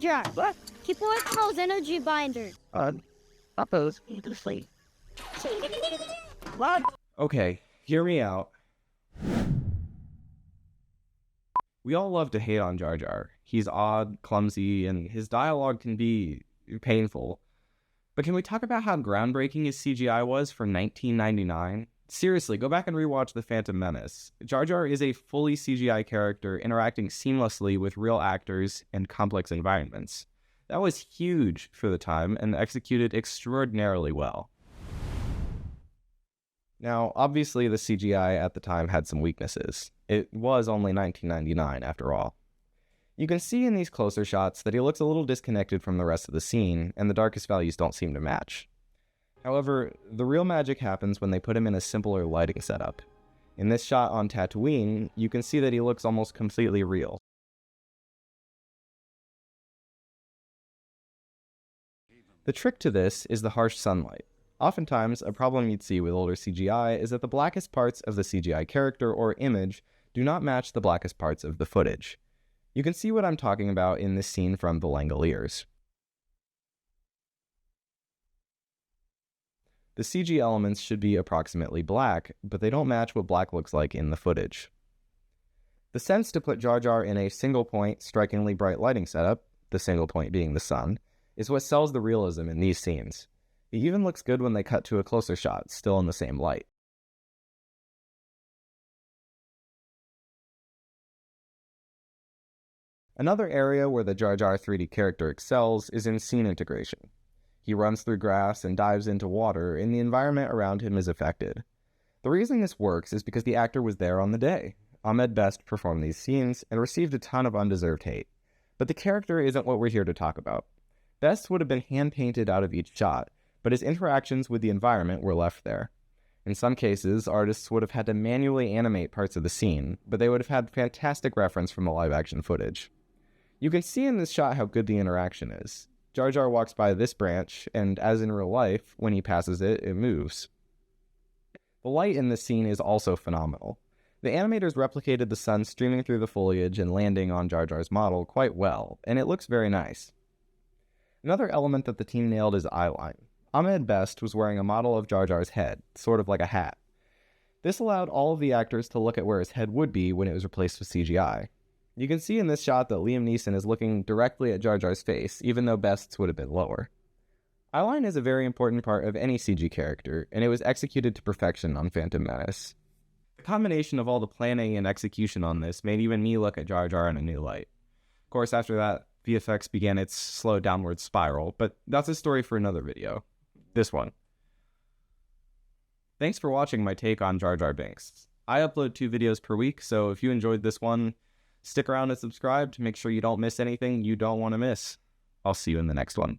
Jar, What? keep away from those energy binders. Suppose you to sleep. What? Okay, hear me out. We all love to hate on Jar Jar. He's odd, clumsy, and his dialogue can be painful. But can we talk about how groundbreaking his CGI was for 1999? Seriously, go back and rewatch The Phantom Menace. Jar Jar is a fully CGI character interacting seamlessly with real actors and complex environments. That was huge for the time and executed extraordinarily well. Now, obviously the CGI at the time had some weaknesses. It was only 1999 after all. You can see in these closer shots that he looks a little disconnected from the rest of the scene, and the darkest values don't seem to match. However, the real magic happens when they put him in a simpler lighting setup. In this shot on Tatooine, you can see that he looks almost completely real. The trick to this is the harsh sunlight. Oftentimes, a problem you'd see with older CGI is that the blackest parts of the CGI character or image do not match the blackest parts of the footage. You can see what I'm talking about in this scene from the Langoliers. The CG elements should be approximately black, but they don't match what black looks like in the footage. The sense to put Jar Jar in a single-point, strikingly bright lighting setup, the single point being the sun, is what sells the realism in these scenes. It even looks good when they cut to a closer shot, still in the same light. Another area where the Jar Jar 3D character excels is in scene integration. He runs through grass and dives into water, and the environment around him is affected. The reason this works is because the actor was there on the day. Ahmed Best performed these scenes and received a ton of undeserved hate. But the character isn't what we're here to talk about. Best would have been hand-painted out of each shot, but his interactions with the environment were left there. In some cases, artists would have had to manually animate parts of the scene, but they would have had fantastic reference from the live-action footage. You can see in this shot how good the interaction is. Jar Jar walks by this branch, and as in real life, when he passes it, it moves. The light in this scene is also phenomenal. The animators replicated the sun streaming through the foliage and landing on Jar Jar's model quite well, and it looks very nice. Another element that the team nailed is eyeline. Ahmed Best was wearing a model of Jar Jar's head, sort of like a hat. This allowed all of the actors to look at where his head would be when it was replaced with CGI. You can see in this shot that Liam Neeson is looking directly at Jar Jar's face, even though Best's would have been lower. Eyeline is a very important part of any CG character, and it was executed to perfection on Phantom Menace. The combination of all the planning and execution on this made even me look at Jar Jar in a new light. Of course, after that, VFX began its slow downward spiral, but that's a story for another video. This one. Thanks for watching my take on Jar Jar Binks. I upload 2 videos per week, so if you enjoyed this one, stick around and subscribe to make sure you don't miss anything you don't want to miss. I'll see you in the next one.